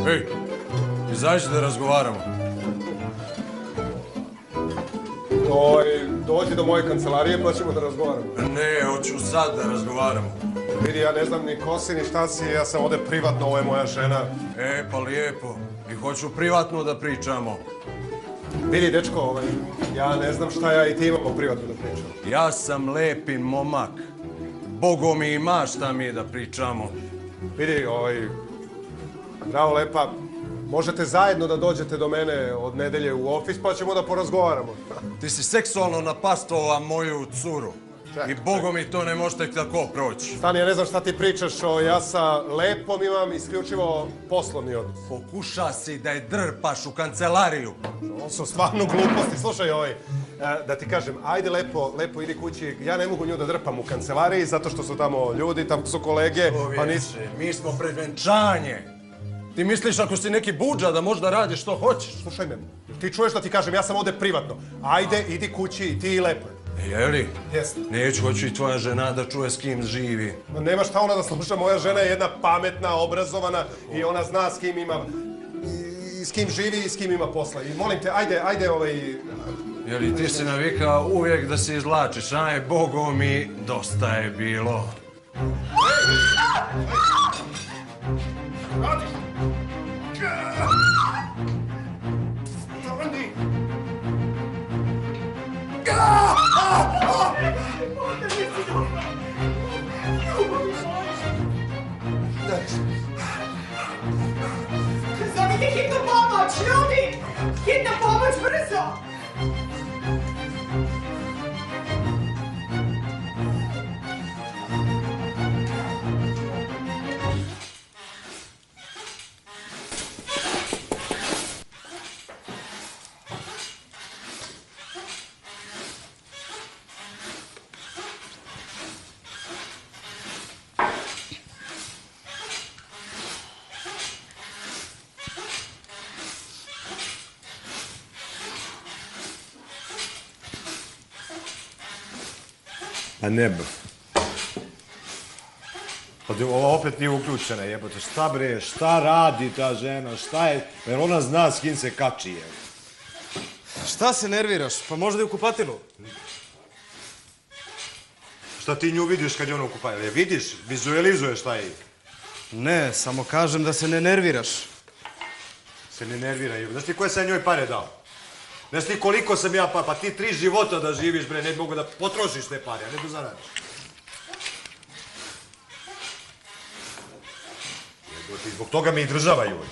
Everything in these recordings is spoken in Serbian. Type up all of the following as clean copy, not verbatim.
Ej, izađi da razgovaramo. Dođi do moje kancelarije pa ćemo da razgovaramo. Ne, hoću sad da razgovaramo. Vidi, ja ne znam ni ko si, ni šta si, ja sam ovde privatno, ovo je moja žena. Pa lijepo. I hoću privatno da pričamo. Vidi, dečko, ja ne znam šta ja i ti imamo privatno da pričamo. Ja sam lepi momak. Bogo mi ima šta mi da pričamo. Vidi, bravo, lepa, možete zajedno da dođete do mene od nedelje u ofis pa ćemo da porazgovaramo. Ti si seksualno napastovao moju curu. I Bogo mi to ne može tek tako proći. Stani, ja ne znam šta ti pričaš, ja sa Lepom imam isključivo poslovni odnos. Pokuša si da je drpaš u kancelariju. Ovo su stvarno gluposti, slušaj da ti kažem, ajde lepo idi kući, ja ne mogu nju da drpam u kancelariji zato što su tamo ljudi, tamo su kolege, pa nisi... Mi smo pred venčanje. Ti misliš ako si neki budža da možda radiš što hoćeš? Slušaj me, ti čuješ da ti kažem, ja sam ovde privatno. Ajde, idi kući i ti i Lepo. Jeli? Jeste. Neću, hoću i tvoja žena da čuje s kim živi. Nema šta ona da sluša, moja žena je jedna pametna, obrazovana i ona zna s kim ima... s kim živi i s kim ima posla. I molim te, ajde Jeli, ti si navikao uvijek da se izvlačiš, aj, Bogo mi, dosta je bilo. Zovite hitnu pomoć, ljudi! Hitna pomoć, brzo! A ne ova opet nije uključena, jebote. Šta bre, šta radi ta žena, šta je? Jer ona zna s kim se kači, jebote. Šta se nerviraš? Pa možda je u kupatilu. Šta ti nju vidiš kad je ona u kupatilu? Je vidiš, vizualizuješ šta je? Ne, samo kažem da se ne nerviraš. Se ne nervira, jebote. Znaš ti koje sam njoj pare dao? Znaš ti koliko sam ja pa ti 3 života da živiš, bre, ne mogu da potrošiš te pare, a ne da zaradiš. Jebote, zbog toga me i država juri.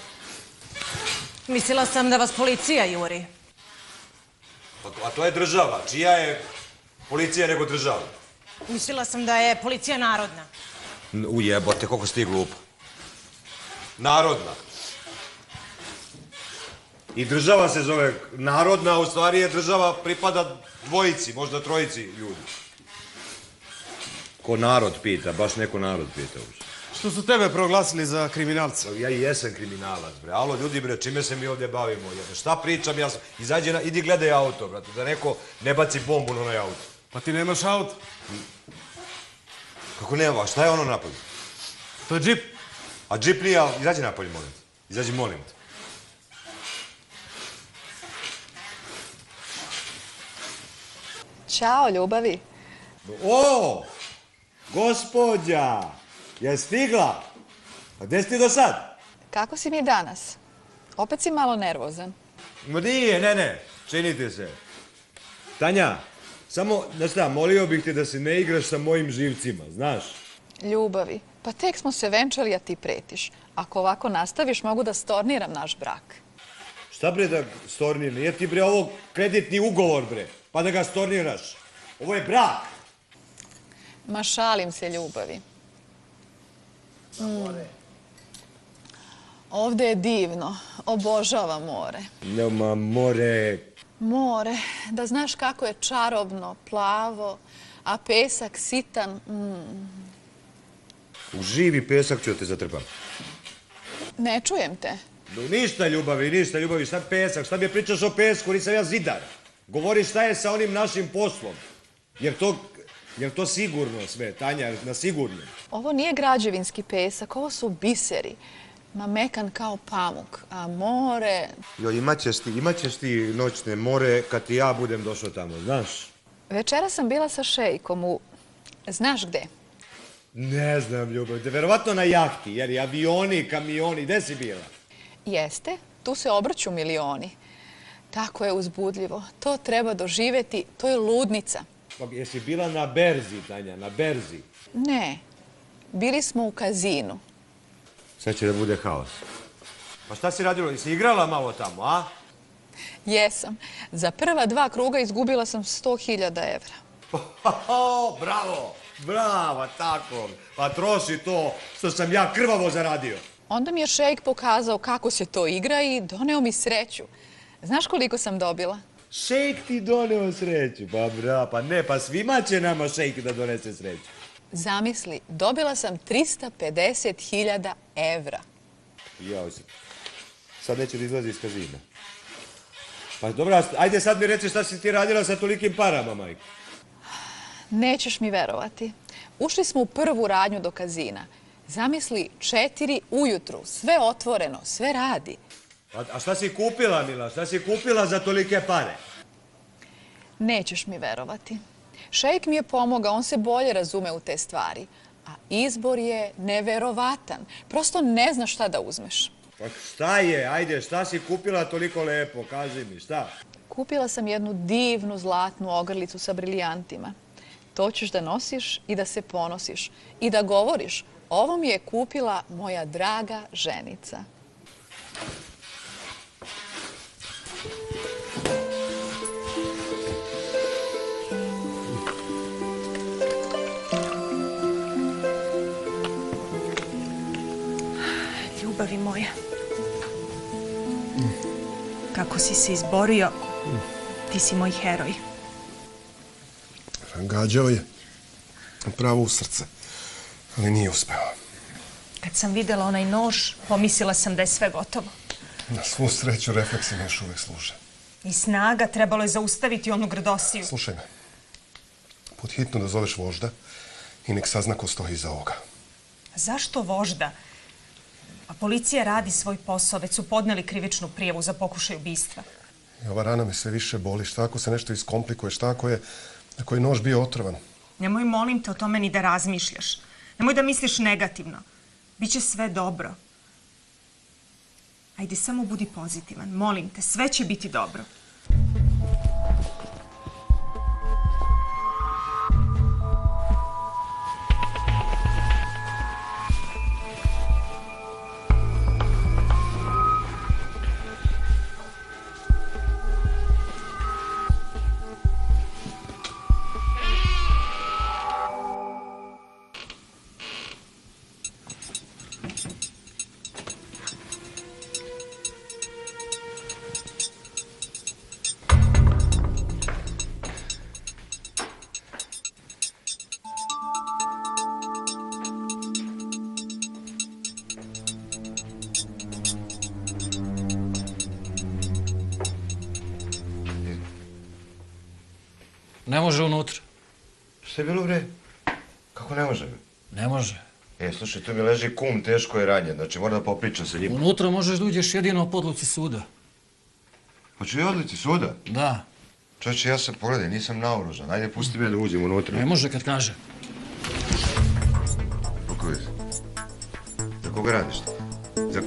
Mislila sam da vas policija juri. A to je država. Čija je policija nego država? Mislila sam da je policija narodna. Ujebote, koliko si ti glupa. Narodna. I država se zove narodna, a u stvari je država pripada dvojici, možda trojici ljudi. Ko narod pita, baš neko narod pita uopšte. Što su tebe proglasili za kriminalca? Ja i jesam kriminalac, bre. Alo, ljudi, bre, čime se mi ovdje bavimo? Šta pričam, ja sam... Idi gledaj auto, brate, da neko ne baci bombu na onaj auto. Pa ti nemaš auto? Kako nema? Šta je ono napolju? To je džip. A džip nije, izađi napolje, molim te. Izađi, molim te. Ćao, ljubavi. O, gospođa, je stigla? A gde si ti do sad? Kako si mi danas? Opet si malo nervozan. Ma nije, ne, činite se. Tanja, samo, znaš šta, molio bih te da se ne igraš sa mojim živcima, znaš? Ljubavi, pa tek smo se venčali, a ti pretiš. Ako ovako nastaviš, mogu da storniram naš brak. Šta bre da storniram? Nije ti bre ovo kreditni ugovor bre, pa da ga storniraš. Ovo je brak. Ma šalim se, ljubavi. Ovde je divno. Obožavam more. Ma more... More, da znaš kako je čarobno, plavo, a pesak sitan. U živi pesak ću te zatrpam. Ne čujem te. Ništa ljubavi, šta pesak, šta mi pričaš o pesku, nisam ja zidar. Govori šta je sa onim našim poslom. Jer to sigurno sve, Tanja, na sigurno. Ovo nije građevinski pesak, ovo su biseri. Ma mekan kao pamuk, a more... Joj, imaćeš ti noćne more kad ti ja budem došao tamo, znaš? Večera sam bila sa šejkom u... Znaš gde? Ne znam, ljubav, verovatno na jahti, jer i avioni, kamioni, gde si bila? Jeste, tu se obrću milioni. Tako je uzbudljivo. To treba doživjeti, to je ludnica. Pa jesi bila na berzi, Tanja, na berzi? Ne, bili smo u kazinu. Sad će da bude haos. Pa šta si radila? Jesi igrala malo tamo, a? Jesam. Za prva 2 kruga izgubila sam 100.000 evra. Bravo, bravo, tako. Pa troši to što sam ja krvavo zaradio. Onda mi je šejk pokazao kako se to igra i doneo mi sreću. Znaš koliko sam dobila? Šejk ti doneo sreću. Pa bravo, pa ne, pa svima će nama šejk da donese sreću. Zamisli, dobila sam 350.000 evra. Jao se. Sad neće da izlazi iz kazina. Pa dobro, ajde sad mi reci šta si ti radila sa tolikim parama, majko. Nećeš mi verovati. Ušli smo u prvu radnju do kazina. Zamisli, 4 ujutru, sve otvoreno, sve radi. A šta si kupila, Mila? Šta si kupila za tolike pare? Nećeš mi verovati. Šejk mi je pomogao, on se bolje razume u te stvari. A izbor je neverovatan. Prosto ne znaš šta da uzmeš. Pa šta je? Ajde, šta si kupila toliko lepo? Kaži mi, šta? Kupila sam jednu divnu zlatnu ogrlicu sa briljantima. To ćeš da nosiš i da se ponosiš. I da govoriš, ovo mi je kupila moja draga ženica. Ljubavi moja. Kako si se izborio, ti si moj heroj. Gađao je pravo u srce, ali nije uspeo. Kad sam videla onaj nož, pomislila sam da je sve gotovo. Na svu sreću refleksi mi još uvek služe. I snaga, trebalo je zaustaviti onu grdosiju. Slušaj me, pod hitno da zoveš vožda i nek sazna ko stoji iza ovoga. Zašto vožda? A policija radi svoj posao, već su podneli krivičnu prijavu za pokušaj ubistva. I ova rana me sve više boli. Šta ako se nešto iskomplikuje? Šta ako je nož bio otrovan? Nemoj, molim te, o tome ni da razmišljaš. Nemoj da misliš negativno. Biće sve dobro. Ajde, samo budi pozitivan. Molim te, sve će biti dobro. Ne može unutra. Šta je bilo, bre? Kako ne može? Ne može. Slušaj, tu mi leži kum, teško je ranjen, znači moram da popričam sa njim. Unutra možeš da uđeš jedino po odluci suda. Hoću i odlici suda? Da. Čovječe, ja sam pogledaj, nisam naoružan. Ajde, pusti me da uđem unutra. Ne može kad kaže. Kako je? Za koga radiš ti? Za...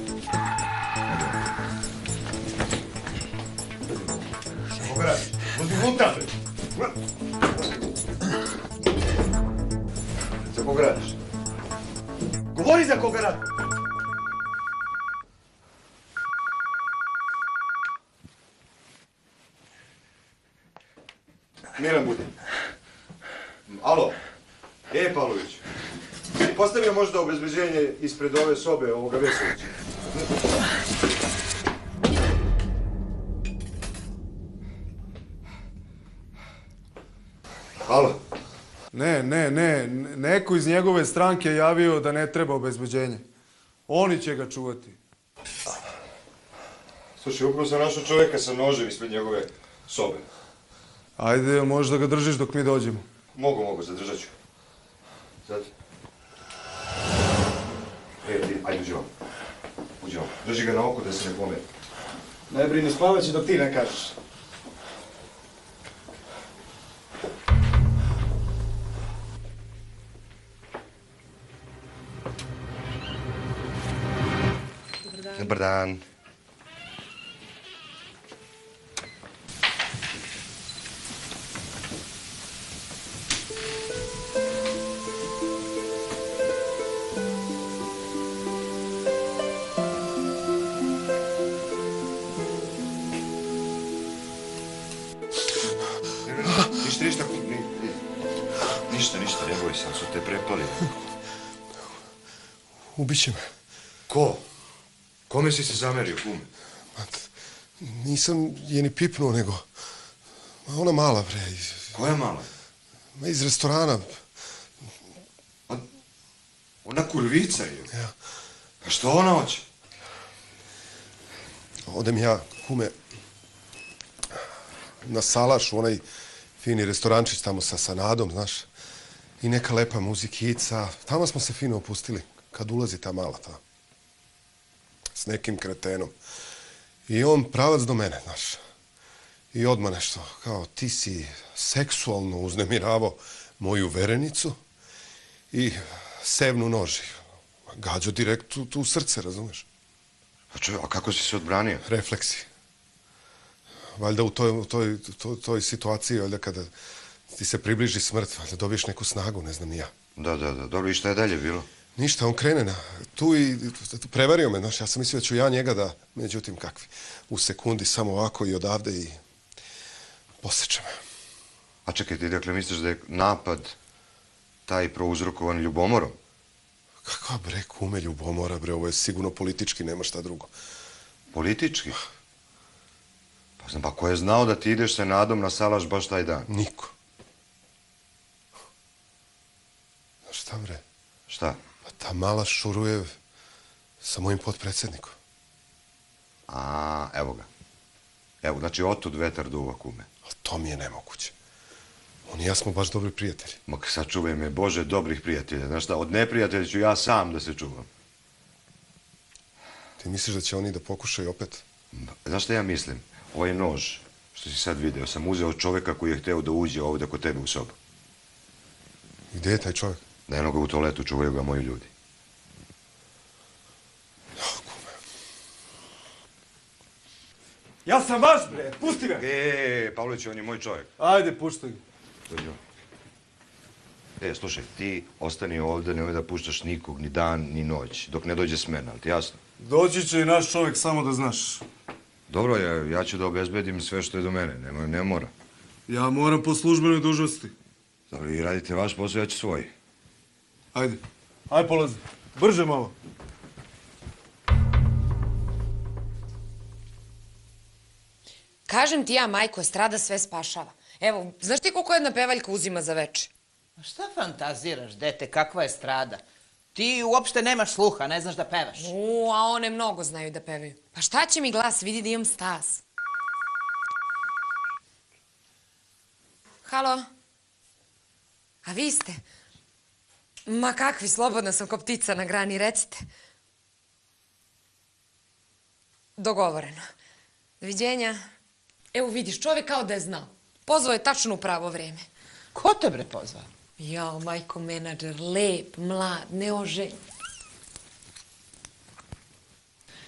Za koga radiš? Uzmi unutra, bre! Za koga radiš? Govori za koga radiš! Miran Budin. Alo. Pavlović. Si postavio možda obezbeđenje ispred ove sobe ovoga Vesovića? Alo. Ne, neko iz njegove stranke je javio da ne treba obezbeđenje. Oni će ga čuvati. Slušaj, upravo sam našao čoveka sa nožem ispred njegove sobe. Ajde, možeš da ga držiš dok mi dođemo. Mogu, zadržat ću. Sad. Ajde, uđi vam. Uđi ovo, drži ga na oko da se ne pomeri. Ne brini, spavaće dok ti ne kažeš. Dobar dan. Ništa, ne boj sam, su te prepali. Ubiće me. Ko? Kome si se zamerio, kume? Nisam je ni pipnuo, nego... Ona mala, bre. Koja mala? Iz restorana. Ona kurvica je. Ja. A što ona hoće? Odem ja, kume, na Salaš, u onaj fini restorančić tamo sa Nadom, znaš. I neka lepa muzikica. Tamo smo se fino opustili, kad ulazi ta mala ta. S nekim kretenom. I on pravac do mene, znaš. I odmah nešto, kao ti si seksualno uznemiravao moju verenicu i sevnu noži. Gađo direkt tu u srce, razumeš? A kako si se odbranio? Refleksi. Valjda u toj situaciji, valjda kada ti se približi smrt, valjda dobiješ neku snagu, ne znam ni ja. Da. Dobro, i šta je dalje bilo? Ništa, on krene tu i prevario me, znaš, ja sam mislio da ću ja njega da, međutim, kakvi, u sekundi samo ovako i odavde i poseče me. A čekaj, ti dakle misliš da je napad taj prouzrokovan ljubomorom? Kakva bre, kume, ljubomora, bre, ovo je sigurno politički, nema šta drugo. Politički? Pa znam, pa ko je znao da ti ideš sa Nadom na Salaš baš taj dan? Niko. Znaš šta, bre? Šta? Pa ta mala šuruje sa mojim potpredsjednikom. A, evo ga. Evo, znači otud vetar duva, kume. Ali to mi je nemoguće. On i ja smo baš dobri prijatelji. Ma sačuvaj me, Bože, dobrih prijatelja. Znaš šta, od neprijatelja ću ja sam da se čuvam. Ti misliš da će oni da pokušaju opet? Znaš šta ja mislim? Ovaj nož, što si sad video, sam uzeo od čoveka koji je hteo da uđe ovdje kod tebe u sobu. Gdje je taj čovjek? Da eno ga u toaletu, čuvaju ga moji ljudi. Ja sam vaš, bre, pusti ga! Pavlić, on je moj čovjek. Ajde, puštaj ga. Dođi. Slušaj, ti ostani ovdje, nemoj da puštaš nikog, ni dan, ni noć, dok ne dođe smena, ali ti jasno? Doći će i naš čovjek, samo da znaš. Dobro, ja ću da obezbedim sve što je do mene, ne mora. Ja moram po službenoj dužnosti. Dobro, vi radite vaš posao, ja ću svoj. Ajde, aj polazi. Brže malo. Kažem ti ja, majko, estrada sve spašava. Evo, znaš ti koliko jedna pevaljka uzima za veče? Šta fantaziraš, dete, kakva je strada? Ti uopšte nemaš sluha, ne znaš da pevaš. A one mnogo znaju da pevaju. Pa šta će mi glas, vidi da imam stas. Halo? A vi ste? Ma kakvi, slobodna sam ko ptica na grani, recite. Dogovoreno. Doviđenja. Evo vidiš, čovjek kao da je znao. Pozvao je tačno u pravo vreme. Ko te bre pozvao? Jao, majko menadžer, lep, mlad, neoženjen.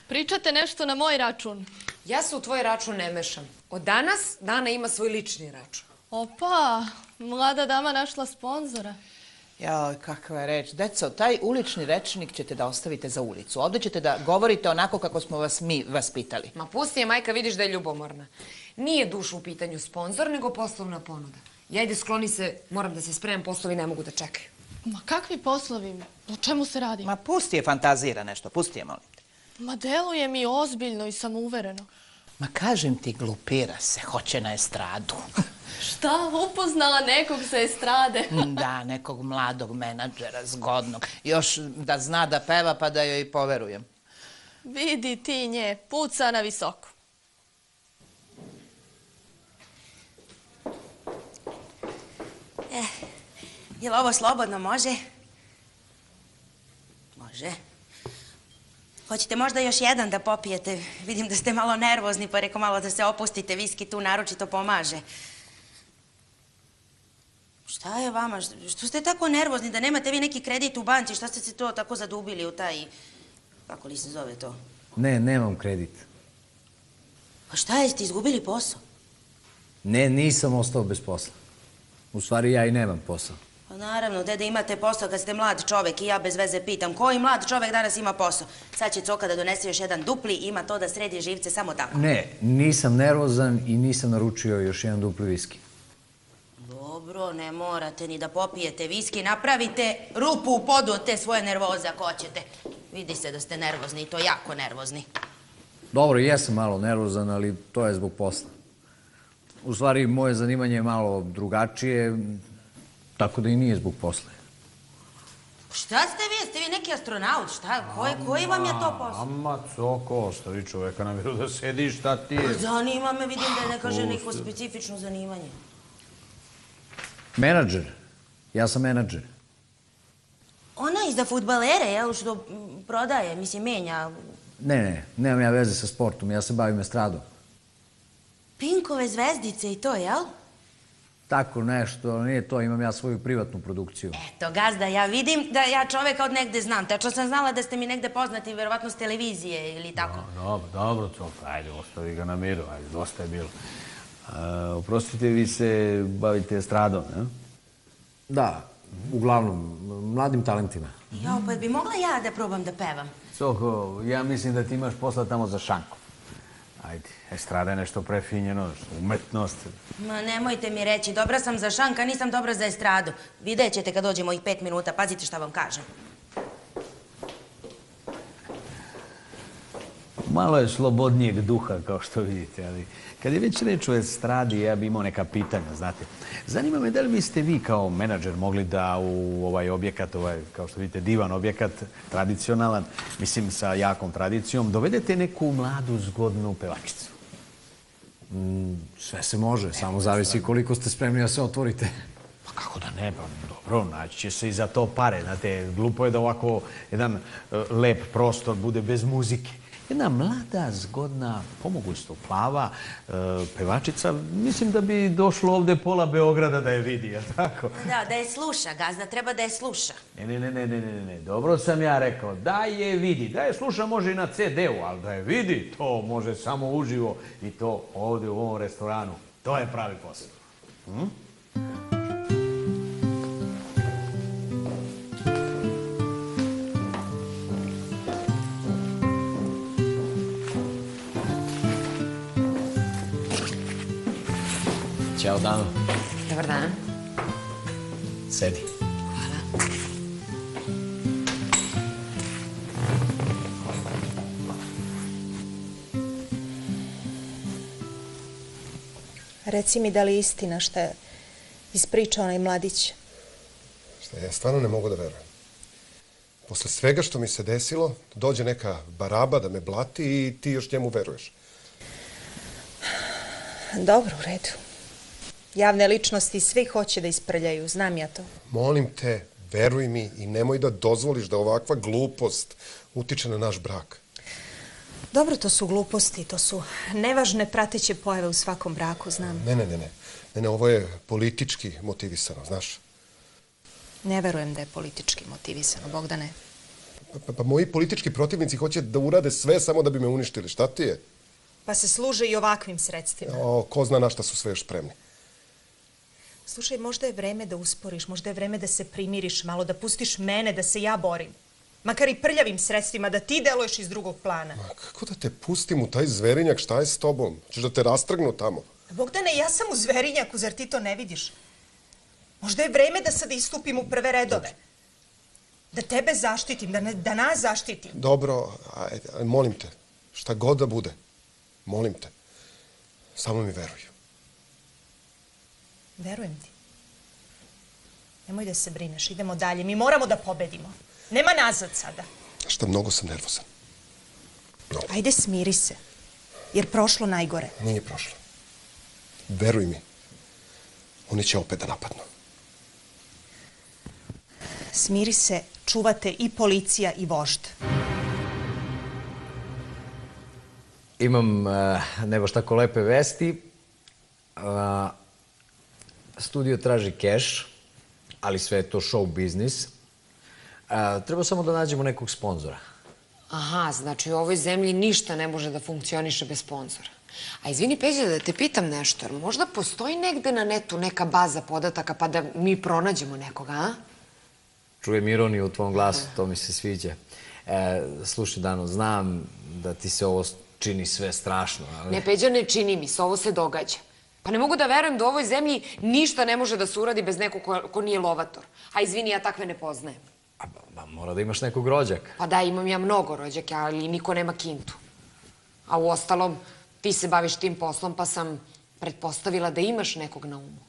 Pričate nešto na moj račun. Ja se u tvoj račun ne mešam. Od danas Dana ima svoj lični račun. Opa, mlada dama našla sponzora. Joj, kakva je reč. Deco, taj ulični rečnik ćete da ostavite za ulicu. Ovdje ćete da govorite onako kako smo vas mi vaspitali. Ma pusti je, majka, vidiš da je ljubomorna. Nije duša u pitanju sponzor, nego poslovna ponuda. Jajde, skloni se, moram da se spremam, poslovi ne mogu da čekaju. Ma kakvi poslovi? O čemu se radi? Ma pusti je, fantazira nešto, pusti je, molim te. Ma deluje mi ozbiljno i samouvereno. Ma kažem ti, glupira se, hoće na estradu. Šta? Upoznala nekog sa estrade? Da, nekog mladog menadžera, zgodnog. Još da zna da peva, pa da joj i poverujem. Vidi ti nje, puca na visoko. Jel ovo slobodno može? Može. Hoćete možda još jedan da popijete? Vidim da ste malo nervozni, pa reko malo da se opustite. Viski tu naročito pomaže. Šta je vama? Što ste tako nervozni? Da nemate vi neki kredit u banci? Šta ste se to tako zadubili u taj... Kako li se zove to? Ne, nemam kredit. Pa šta je, ste izgubili posao? Ne, nisam ostao bez posla. U stvari, ja i nemam posao. Pa naravno, da imate posao kad ste mlad čovek i ja bez veze pitam. Koji mlad čovek danas ima posao? Sad će Coka da donese još jedan dupli, ima to da sredi živce samo tako. Ne, nisam nervozan i nisam naručio još jedan dupli viski. Dobro, ne morate ni da popijete viski. Napravite rupu u podu od te svoje nervoze ako hoćete. Vidi se da ste nervozni i to jako nervozni. Dobro, jesam malo nervozan, ali to je zbog posla. U stvari, moje zanimanje je malo drugačije, tako da i nije zbog posla. Šta ste vi? Jeste vi neki astronaut? Šta? Koji vam je to posao? Ama, Coko, ostavi čoveka na miru da sedi, šta ti je? Zanima me, vidim da ne kaže neko specifično zanimanje. Menadžer. Ja sam menadžer. Ona iz za fudbalere, jel, što prodaje, mislim, menja... Ne, nemam ja veze sa sportom, ja se bavim estradom. Pinkove zvezdice i to, jel? Tako nešto, nije to, imam ja svoju privatnu produkciju. Eto, gazda, ja vidim da ja čoveka od negde znam. Tačno sam znala da ste mi negde poznati, verovatno s televizije ili tako. Dobro, Coka, ajde, ostavi ga na miru, ajde, dosta je bilo. Oprostite, vi se bavite estradom, ne? Da, uglavnom, mladim talentima. Jo, pa bi mogla ja da probam da pevam? Coko, ja mislim da ti imaš posla tamo za šanku. Ajde, estrada je nešto prefinjeno, umetnost. Ma nemojte mi reći, dobra sam za šanka, nisam dobra za estradu. Vidjet ćete kad dođemo ih 5 minuta, pazite šta vam kažem. Malo je slobodnijeg duha, kao što vidite, ali kad je već reč o estradi, ja bi imao neka pitanja, znate. Zanima me da li biste vi kao menadžer mogli da u ovaj objekat, kao što vidite, divan objekat, tradicionalan, mislim sa jakom tradicijom, dovedete neku mladu, zgodnu pevačicu? Sve se može, samo zavisi koliko ste spremni da se otvorite. Pa kako da ne, pa dobro, naći će se i za to pare, znate, glupo je da ovako jedan lep prostor bude bez muzike. Jedna mlada, zgodna, pomogusto plava pevačica, mislim da bi došlo ovde pola Beograda da je vidi, jel tako? Da je sluša, gazda, treba da je sluša. Ne, dobro sam ja rekao, da je vidi. Da je sluša može i na CD-u, ali da je vidi, to može samo uživo i to ovde u ovom restoranu. To je pravi posao. Ćao, Dano. Dobar dan. Sedi. Hvala. Reci mi da li je istina šta je ispričao onaj mladić. Šta, ja stvarno ne mogu da verujem. Posle svega što mi se desilo, dođe neka baraba da me blati i ti još njemu veruješ. Dobro, u redu. Javne ličnosti svi hoće da isprljaju, znam ja to. Molim te, veruj mi i nemoj da dozvoliš da ovakva glupost utiče na naš brak. Dobro, to su gluposti, to su nevažne prateće pojave u svakom braku, znam. Ne, ovo je politički motivisano, znaš. Ne verujem da je politički motivisano, Bogdane. Pa moji politički protivnici hoće da urade sve samo da bi me uništili, šta ti je? Pa se služe i ovakvim sredstvima. Ko zna na šta su sve još spremni. Slušaj, možda je vreme da usporiš, možda je vreme da se primiriš malo, da pustiš mene, da se ja borim. Makar i prljavim sredstvima, da ti deluješ iz drugog plana. Ma kako da te pustim u taj zverinjak, šta je s tobom? Češ da te rastrgnu tamo? Bogdane, ja sam u zverinjaku, zar ti to ne vidiš? Možda je vreme da sad istupim u prve redove. Da tebe zaštitim, da nas zaštitim. Dobro, ajde, molim te, šta god da bude, molim te, samo mi veruj. Verujem ti. Nemoj da se brineš, idemo dalje. Mi moramo da pobedimo. Nema nazad sada. Šta, mnogo sam nervozan. Ajde, smiri se. Jer prošlo najgore. Nije prošlo. Veruj mi. Oni će opet da napadnu. Smiri se, čuvate i policija i vožd. Imam ne baš tako lepe vesti. Studio traži keš, ali sve je to show biznis. Treba samo da nađemo nekog sponzora. Aha, znači u ovoj zemlji ništa ne može da funkcioniše bez sponzora. A izvini, Peđa, da te pitam nešto, jer možda postoji negde na netu neka baza podataka pa da mi pronađemo nekoga, a? Čujem ironiju u tvom glasu, to mi se sviđa. Slušaj, Dano, znam da ti se ovo čini sve strašno, ali... Ne, Peđa, ne čini mi se, ovo se događa. Pa ne mogu da verujem da u ovoj zemlji ništa ne može da se uradi bez nekog ko nije lovator. A izvini, ja takve ne poznajem. Mora da imaš nekog rođaka. Pa da, imam ja mnogo rođaka, ali niko nema kintu. A u ostalom, ti se baviš tim poslom, pa sam pretpostavila da imaš nekog na umu.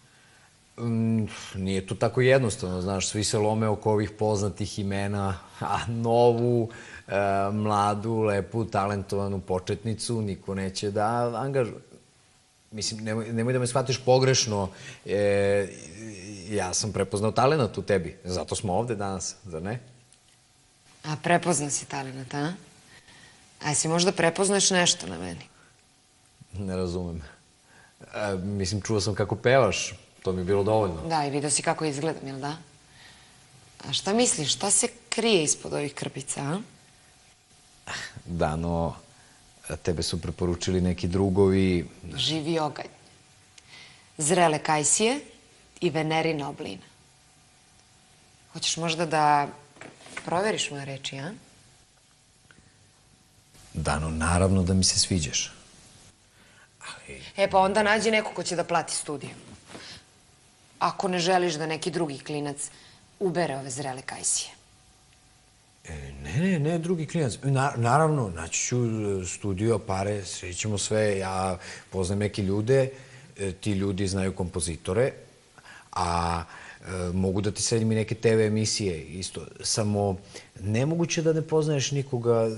Nije to tako jednostavno, znaš, svi se lome oko ovih poznatih imena, a novu, mladu, lepu, talentovanu početnicu niko neće da angažuje. Mislim, nemoj da me shvatiš pogrešno, ja sam prepoznao talenat u tebi, zato smo ovde danas, zar ne? A prepoznao si talenat, a? A si možda prepoznaš nešto na meni? Ne razumem. Mislim, čuo sam kako pevaš, to mi je bilo dovoljno. Da, i vidio si kako izgledam, jel da? A šta misliš, šta se krije ispod ovih krpica, a? Da, no, tebe su preporučili neki drugovi... Živi oganj, zrele kajsije i venerina oblina. Hoćeš možda da proveriš moje reči, a? Da, no, naravno da mi se sviđaš. E, pa onda nađi neko ko će da plati studiju. Ako ne želiš da neki drugi klinac ubere ove zrele kajsije. Ne, drugi klinac. Naravno, naći ću studio, pare, srećemo sve. Ja poznam neke ljude, ti ljudi znaju kompozitore, a mogu da ti sredim i neke TV emisije isto. Samo nemoguće da ne poznaješ nikoga,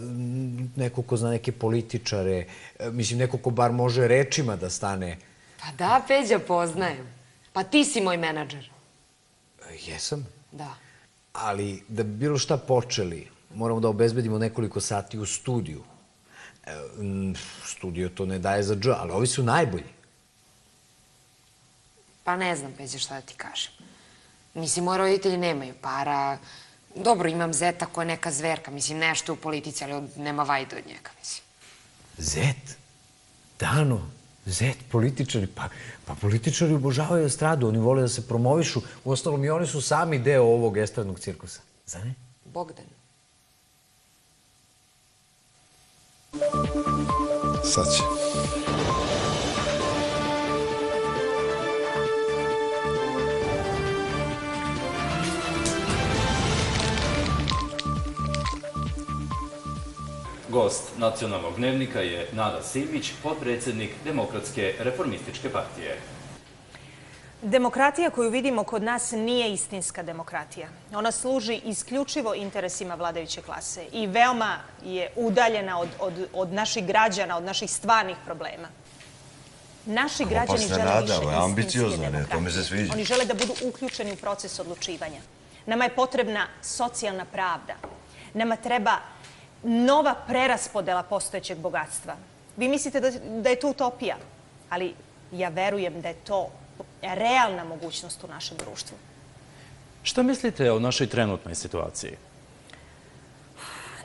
nekog ko zna neke političare, mislim, nekog ko bar može rečima da stane. Pa da, Peđa, poznajem. Pa ti si moj menadžer. Jesam? Da. Ali da bi bilo šta počeli, moramo da obezbedimo nekoliko sati u studiju. Studio to ne daje za dž, ali ovi su najbolji. Pa ne znam, Peđa, šta da ti kažem. Mislim, moji roditelji nemaju para. Dobro, imam zeta koja je neka zverka. Mislim, nešto u politici, ali nema vajde od njega, mislim. Zet? Dano? Zet, političari? Pa političari obožavaju estradu, oni vole da se promovišu. Uostalom, i oni su sami deo ovog estradnog cirkusa. Zar ne? Bogdan. Sad će. Gost Nacionalnog dnevnika je Nada Simić, potpredsjednik Demokratske reformističke partije. Demokratija koju vidimo kod nas nije istinska demokratija. Ona služi isključivo interesima vladajuće klase i veoma je udaljena od naših građana, od naših stvarnih problema. Naši građani žele više istinske demokratije. Oni žele da budu uključeni u proces odlučivanja. Nama je potrebna socijalna pravda. Nama treba nova preraspodela postojećeg bogatstva. Vi mislite da je to utopija, ali ja verujem da je to realna mogućnost u našem društvu. Šta mislite o našoj trenutnoj situaciji?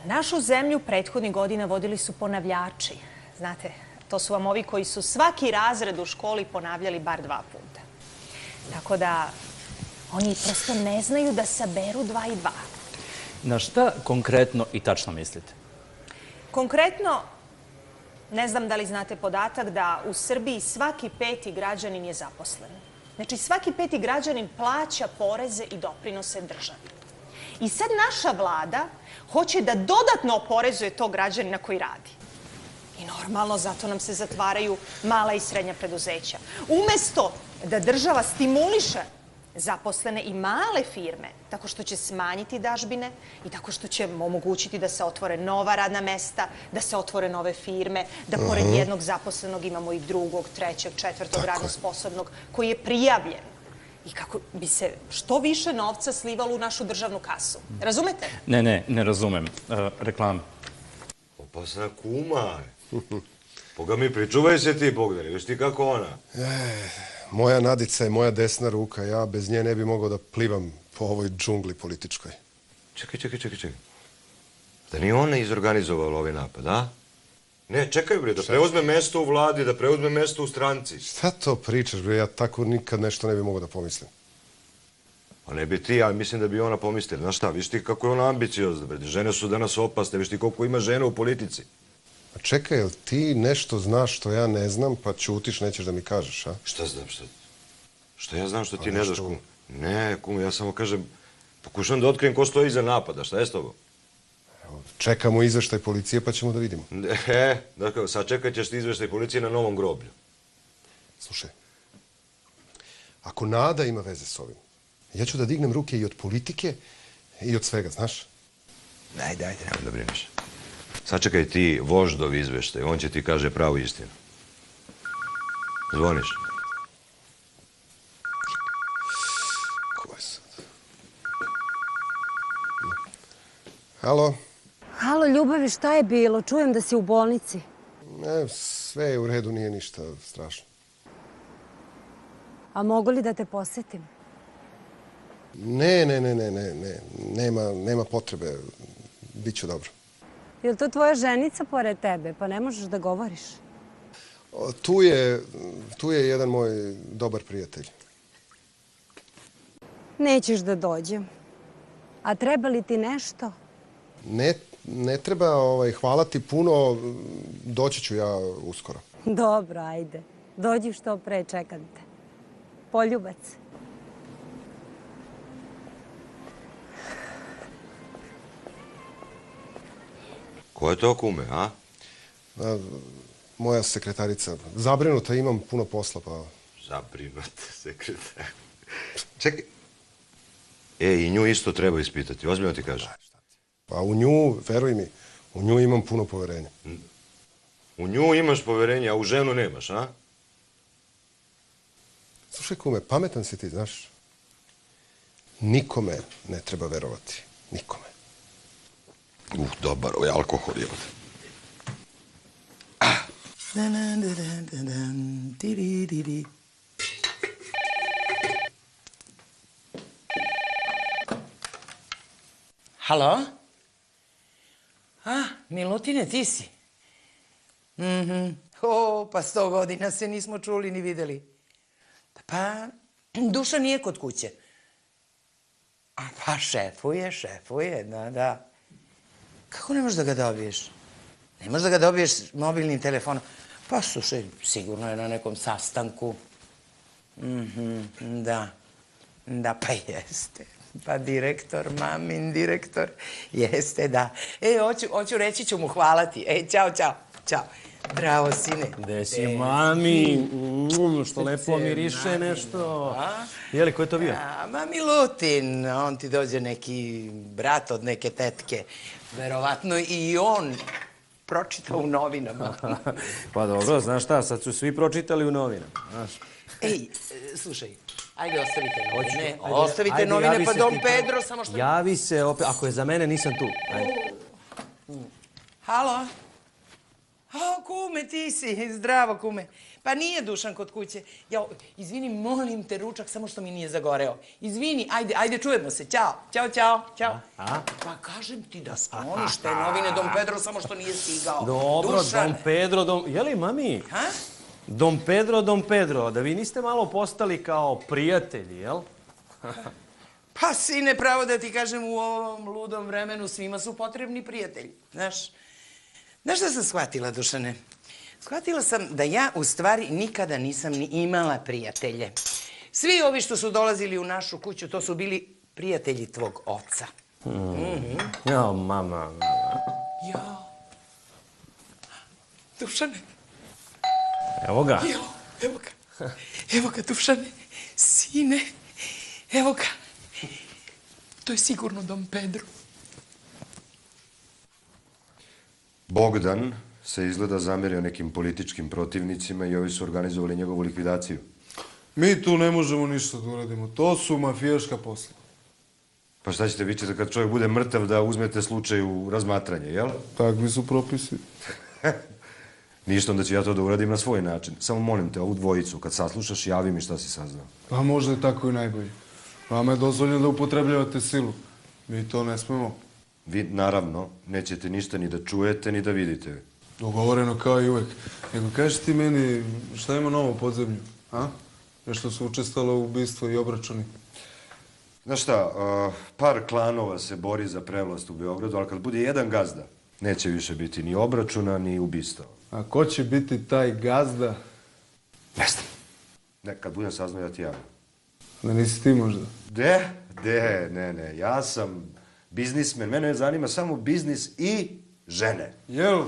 Našu zemlju prethodnih godina vodili su ponavljači. Znate, to su vam ovi koji su svaki razred u školi ponavljali bar 2 puta. Tako da oni prosto ne znaju da saberu 2 i 2. Na šta konkretno i tačno mislite? Konkretno, ne znam da li znate podatak da u Srbiji svaki 5. građanin je zaposlen. Znači, svaki 5. građanin plaća poreze i doprinose državi. I sad naša vlada hoće da dodatno oporezuje tog građanina koji radi. I normalno, zato nam se zatvaraju mala i srednja preduzeća. Umesto da država stimuliše zaposlene i male firme, tako što će smanjiti dažbine i tako što će omogućiti da se otvore nova radna mesta, da se otvore nove firme, da pored jednog zaposlenog imamo i drugog, trećeg, četvrtog radno sposobnog koji je prijavljen i kako bi se što više novca slivalo u našu državnu kasu. Razumete? Ne razumem. Reklama. Pa sa kuma. Boga mi, pričuvaj se ti, Bogdane, viš ti kako ona. Moja Nadica je moja desna ruka, ja bez nje ne bi mogao da plivam po ovoj džungli političkoj. Čekaj. Da nije ona izorganizovala ovaj napad, a? Ne, čekaj bre, da preuzme mesto u vladi, da preuzme mesto u stranci. Šta to pričaš bre, ja tako nikad nešto ne bi mogao da pomislim. Pa ne bi ti, ja mislim da bi ona pomislila. Znaš šta, viš ti kako je ona ambiciozna, bre. Žene su danas opasne, viš ti koliko ima žena u politici. A čekaj, jel ti nešto znaš što ja ne znam, pa ćutiš, nećeš da mi kažeš, a? Šta znam, šta ja znam što ti ne znaš, kum? Ne, kum, ja samo kažem, pokušam da otkrijem ko stoji iza napada, šta je s tobom? Čekamo izveštaj policije pa ćemo da vidimo. Dakle, sačekat ćeš ti izveštaj policije na Novom groblju. Slušaj, ako Nada ima veze s ovim, ja ću da dignem ruke i od politike i od svega, znaš? Ajde, nemoj da brineš. Sačekaj ti voždov izveštaj, on će ti kaže pravu istinu. Zvoniš. Ko je sad? Halo? Halo, Ljubavi, šta je bilo? Čujem da si u bolnici. Sve je u redu, nije ništa strašno. A mogu li da te posetim? Ne, nema potrebe. Biću dobro. Je li to tvoja ženica pored tebe, pa ne možeš da govoriš? Tu je jedan moj dobar prijatelj. Nećeš da dođem. A treba li ti nešto? Ne treba, hvala ti puno, doći ću ja uskoro. Dobro, ajde. Dođi što pre, čekam te. Poljubac. Ko je to, kume, a? Moja sekretarica. Zabrinuta, imam puno posla, pa... Zabrinuta sekretarica. Čekaj. I nju isto treba ispitati, ozbiljno ti kažem. Pa u nju, veruj mi, u nju imam puno poverenja. U nju imaš poverenja, a u ženu nemaš, a? Slušaj, kume, pametan si ti, znaš. Nikome ne treba verovati. Nikome. Dobar, ovo je alkohol, jel? Halo? Milutine, ti si? Pa 100 godina se nismo čuli ni videli. Pa, Duša nije kod kuće. Pa šefuje, da. Kako ne možeš da ga dobiješ? Ne možeš da ga dobiješ mobilnim telefonom? Pa slušaj, sigurno je na nekom sastanku. Da, pa jeste. Pa direktor, mamin direktor. Jeste, da. Hoću reći ću mu hvala ti. Ćao. Bravo, sine. Gde si, mami? Što lepo miriše nešto. Jeli, ko je to bio? Ma Milutin, on ti dođe neki brat od neke tetke. Verovatno i on pročitao u novinama. Pa dobro, znaš šta, sad su svi pročitali u novinama. Slušaj, ajde ostavite novine. Ostavite novine, pa Dom Pedro samo što... Javi se opet, ako je za mene, nisam tu. Halo? Kume, ti si. Zdravo, kume. Pa nije Dušan kod kuće. Izvini, molim te, ručak, samo što mi nije zagoreo. Izvini, ajde, čujemo se. Ćao. Pa kažem ti da skloniš te novine, Dom Pedro, samo što nije stigao. Dobro, Dom Pedro, jeli, mami? Dom Pedro, da vi niste malo postali kao prijatelji, jel? Pa, sine, pravo da ti kažem, u ovom ludom vremenu svima su potrebni prijatelji, znaš. Znaš šta sam shvatila, Dušane? Shvatila sam da ja u stvari nikada nisam ni imala prijatelje. Svi ovi što su dolazili u našu kuću, to su bili prijatelji tvog oca. Jao, mama. Jao. Dušane. Evo ga. Evo ga, Dušane. Sine. Evo ga. To je sigurno Dom Pedro. Bogdan se izgleda zamerio nekim političkim protivnicima i ovi su organizovali njegovu likvidaciju. Mi tu ne možemo ništa da uradimo. To su mafijaška posla. Pa šta ćete, vi ćete kad čovjek bude mrtav da uzmete slučaj u razmatranje, jel? Takvi su propisi. Ništa, onda ću ja to da uradim na svoj način. Samo molim te, ovu dvojicu, kad saslušaš, javi mi šta si saznao. Pa možda je tako i najbolje. Vama je dozvoljeno da upotrebljavate silu. Mi to ne smemo. Vi, naravno, nećete ništa ni da čujete, ni da vidite. Dogovoreno kao i uvek. Nego kaži ti meni šta ima novo u podzemlju, a? Nešto su učestalo u ubistvo i obračuni. Znaš šta, par klanova se bori za prevlast u Beogradu, ali kad bude jedan gazda, neće više biti ni obračuna, ni ubistva. A ko će biti taj gazda? Ne znam. Ne, kad budem saznao, ja ti javim. Da nisi ti možda? Ne, ja sam biznismen, mene zanima samo biznis i žene. Jel?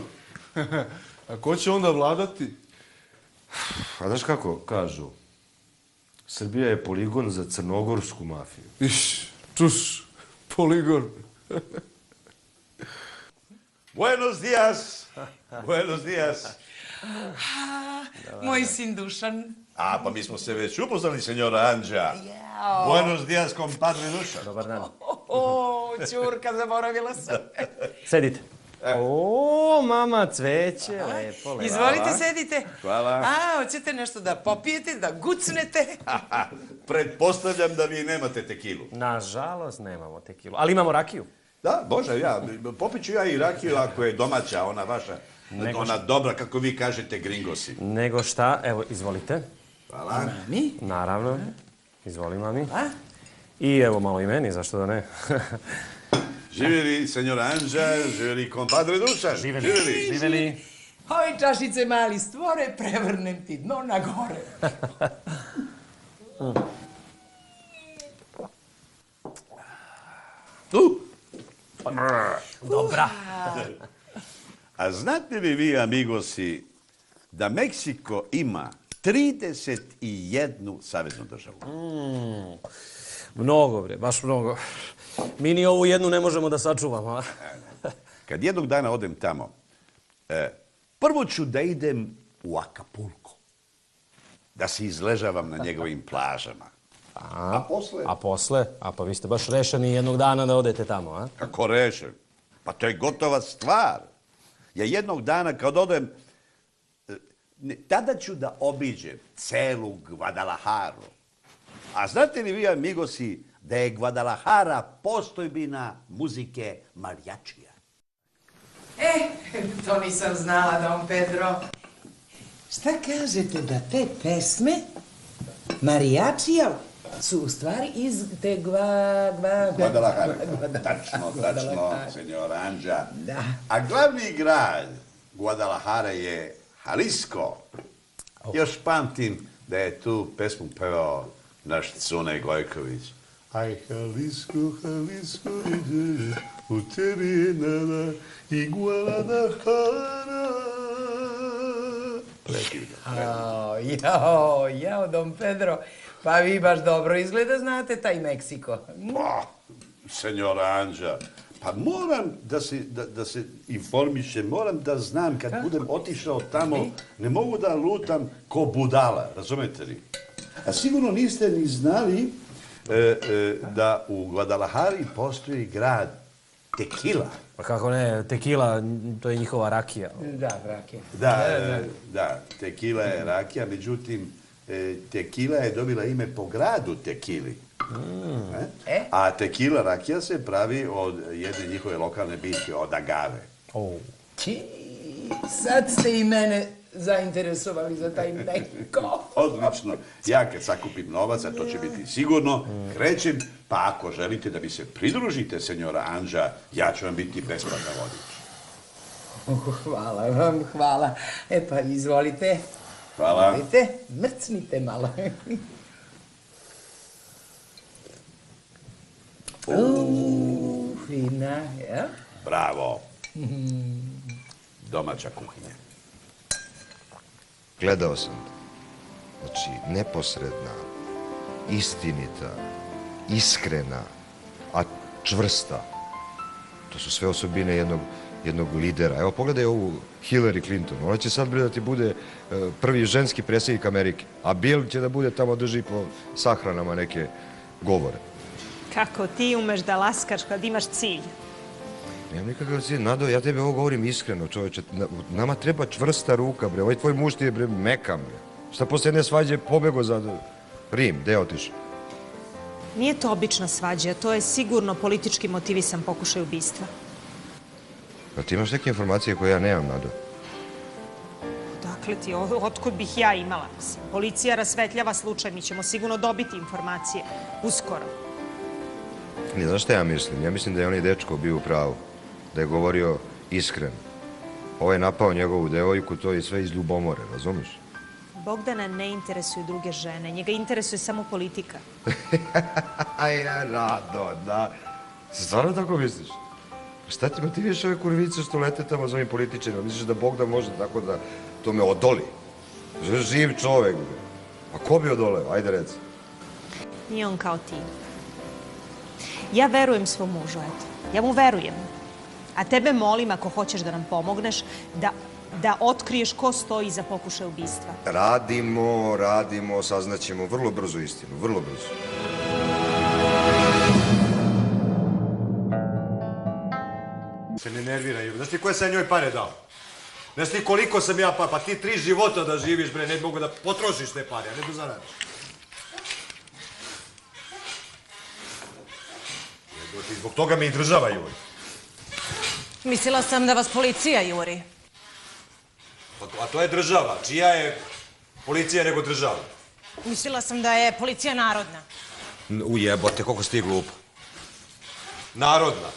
A ko će onda vladati? A znaš kako kažu? Srbija je poligon za crnogorsku mafiju. Čuš, poligon. Buenos días. Buenos días. Moj sin Dušan. A, pa mi smo se već upoznali, senjora Anđa. Buenos días, compadre Dušan. Dobar dan. Ćurka, zaboravila sam. Sedite. O, mama, cveće, lepo, lepo. Izvolite, sedite. Hvala. A, hoćete nešto da popijete, da gucnete? Pretpostavljam da vi nemate tekilu. Nažalost, nemamo tekilu, ali imamo rakiju. Da, Bože, popit ću ja i rakiju ako je domaća, ona vaša, ona dobra, kako vi kažete, gringosi. Nego šta, evo, izvolite. Hvala. Mami? Naravno. Izvoli, mami. I evo malo i meni, zašto da ne? Živjeli, senjora Anđa, živjeli, kompadre Dušan. Živjeli. Oj, čašice mali stvore, prevrnem ti dno na gore. Dobra. A znate li vi, amigosi, da Meksiko ima 31 saveznu državu? Mnogo, bre, baš mnogo. Mi ni ovu jednu ne možemo da sačuvamo, a? Kad jednog dana odem tamo, prvo ću da idem u Acapulco, da se izležavam na njegovim plažama. A posle? A posle? A pa vi ste baš rešeni jednog dana da odete tamo, a? Kako rešen? Pa to je gotova stvar. Ja jednog dana kad odem, tada ću da obiđem celu Guadalajaru. A znate li vi, amigosi, da je Guadalajara postojbina muzike marijačija? To nisam znala, Don Pedro. Šta kažete da te pesme marijačija su u stvari iz te Guadalajara. Tačno, senjora Anđa. A glavni grad Guadalajara je Jalisco. Još pamtim da je tu pesmu pevao naš Cune Gojković. Aj, Jalisco, Jalisco, u tebi je nada i Guadalajara. Jao, Don Pedro, pa vi baš dobro izgleda znate taj Meksiko. Pa, senjora Anđa, pa moram da se informišem, moram da znam kad budem otišao tamo, ne mogu da lutam ko budala, razumete li? A sigurno niste ni znali da u Guadalajari postoji grad Tekila. Pa kako ne, tekila, to je njihova rakija. Da, rakija. Da, tekila je rakija, međutim, tekila je dobila ime po gradu Tekili. A tekila rakija se pravi od jedne njihove lokalne biljke, od agave. Sad ste i mene zainteresovali za taj Meksiko. Odlično. Ja kad sakupim novac, a to će biti sigurno, krećem, pa ako želite da mi se pridružite, senjora Anđa, ja ću vam biti besplatan vodič. Hvala vam, hvala. Pa izvolite. Hvala. Izvolite, mrcnite malo. Fina, ja? Bravo. Domaća kuhinja. Gledao sam. Znači, neposredna, istinita, iskrena, a čvrsta. To su sve osobine jednog lidera. Evo, pogledaj ovu Hillary Clinton. Ona će sad da ti bude prvi ženski predsjednik Amerike, a Bill će da bude tamo drži po sahranama neke govore. Kako ti umeš da laskaš kad imaš cilj? Nemam nikakav cilj. Nado, ja tebi ovo govorim iskreno, čoveče. Nama treba čvrsta ruka, bre. Ovaj tvoj muž ti je, bre, mekan, bre. Šta posle jedne svađe pobego za Rim? Gde otiš? Nije to obična svađa, to je sigurno politički motivisan pokušaj ubistva. A ti imaš neke informacije koje ja nemam, Nado? Dakle ti, otkud bih ja imala? Policija rasvetljava slučaj, mi ćemo sigurno dobiti informacije uskoro. Ne, znaš šta ja mislim? Ja mislim da je onaj dečko bio u pravu. Da je govorio iskreno. Ovo je napao njegovu devojku, to je sve iz ljubomore, razumiš? Bogdana ne interesuju druge žene, njega interesuje samo politika. Aj, Nado, da. Stvarno tako misliš? Šta ti motiviš ove kurvice što lete tamo za ovim političarima? Misliš da Bogdan može tako da to me odoli? Živ čovek. A ko bi odoleo? Ajde reci. Nije on kao ti. Ja verujem svom mužu, eto. Ja mu verujem. A tebe molim, ako hoćeš da nam pomogneš, da otkriješ ko stoji za pokušaj ubistva. Radimo, saznaćemo vrlo brzo istinu, vrlo brzo. Se ne nerviraj, znaš ti koje sam njoj pare dao? Znaš ti koliko sam ja pa ti 3 života da živiš, bre, ne mogu da potrošiš te pare, a ne da zaradiš. Zbog toga me i država juri. Mislila sam da vas policija juri. A to je država. Čija je policija nego država? Mislila sam da je policija narodna. Ujebote, koliko si ti glupa. Narodna.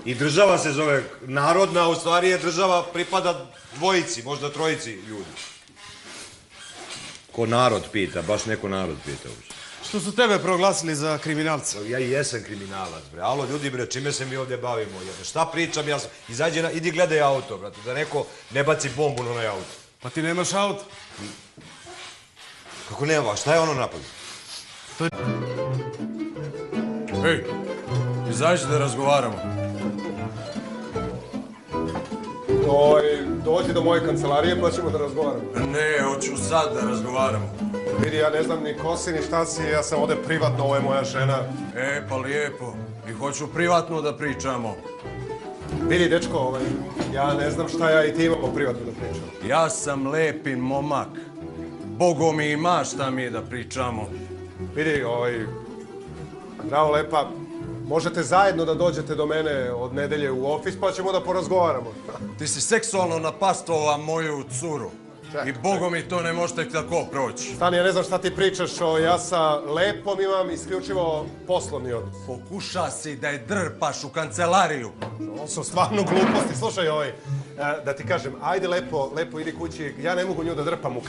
I država se zove narodna, a u stvari je država pripada dvojici, možda trojici ljudi. Ko narod pita, baš neko narod pita uopšte. Što su tebe proglasili za kriminalca? Ja i jesam kriminalac, bre. Alo, ljudi, bre, čime se mi ovdje bavimo? Šta pričam? Ja sam... Idi gledaj auto, brate, da neko ne baci bombu na onaj auto. Pa ti nemaš auto? Kako nema? Šta je ono napad? Ej, izađi da razgovaramo. Dođi do moje kancelarije pa ćemo da razgovaramo. Ne, hoću sad da razgovaramo. Vidi, ja ne znam ni ko si, ni šta si, ja sam ovde privatno, ovo je moja žena. Pa lijepo. I hoću privatno da pričamo. Vidi, dečko, ja ne znam šta ja i ti imamo privatno da pričamo. Ja sam lepi momak. Bogo mi ima šta mi da pričamo. Vidi, Zdravo, lepa, možete zajedno da dođete do mene od nedelje u ofis pa ćemo da porazgovaramo. Ti si seksualno napastovao moju curu. I Bogo mi to ne može tek tako proći. Stani, ja ne znam šta ti pričaš, ja sa Lepom imam isključivo poslovni odnos. Pokuša si da je drpaš u kancelariju. Ovo su stvarno gluposti, slušaj da ti kažem, ajde Lepo idi kući, ja ne mogu nju da drpam u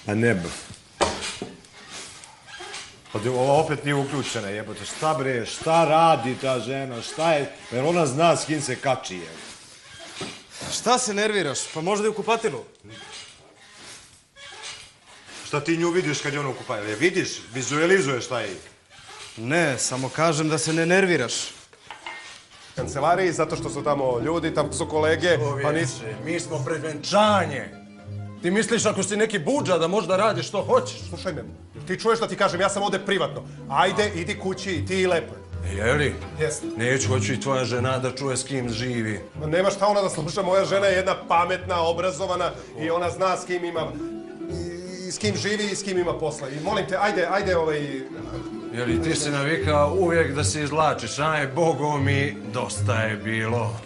A ne, ova opet nije uključena, jebote. Šta bre, šta radi ta žena, šta je, jer ona zna s kim se kači, jebote. Šta se nerviraš? Pa možda je u kupatilu. Šta ti nju vidiš kad je ona u kupatilu? Je vidiš, vizualizuješ šta je? Ne, samo kažem da se ne nerviraš. Kancelariji, zato što su tamo ljudi, tamo su kolege, pa nisi... Mi smo pred venčanje. Ti misliš ako si neki budža da možda radiš što hoćeš? Slušaj me, ti čuješ da ti kažem, ja sam ovde privatno. Ajde, idi kući, ti i Lepo. Jeli? Jeste. Neću, hoću i tvoja žena da čuje s kim živi. Nema šta ona da sluša, moja žena je jedna pametna, obrazovana i ona zna s kim ima... s kim živi i s kim ima posla. I molim te, ajde, Jeli, ti si navikao uvijek da se izlačiš, aj, Bogo mi, dosta je bilo.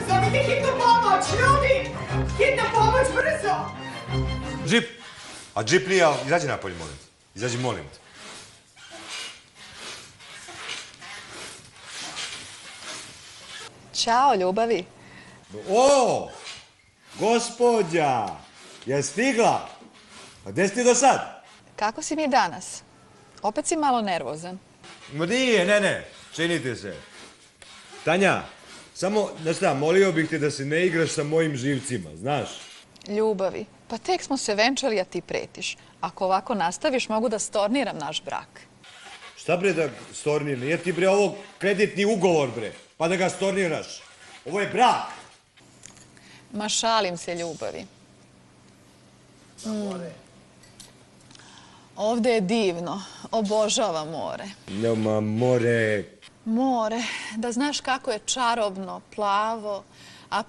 Zovite hitnu pomoć, ljudi! Hitna pomoć, brzo! Džip! A džip nije, izađi napolje, molim te. Izađi, molim te. Ćao, ljubavi. O, gospođa, je stigla? A gde si ti do sad? Kako si mi danas? Opet si malo nervozan. Ma nije, ne, činite se. Tanja, samo, znaš šta, molio bih te da se ne igraš sa mojim živcima, znaš? Ljubavi, pa tek smo se venčali, a ti pretiš. Ako ovako nastaviš, mogu da storniram naš brak. Šta bre da storniram? Jer ti bre ovo kreditni ugovor bre, pa da ga storniraš. Ovo je brak. Ma šalim se, ljubavi. Ovde je divno. Obožavam more. Ma more. More, da znaš kako je čarobno, plavo, a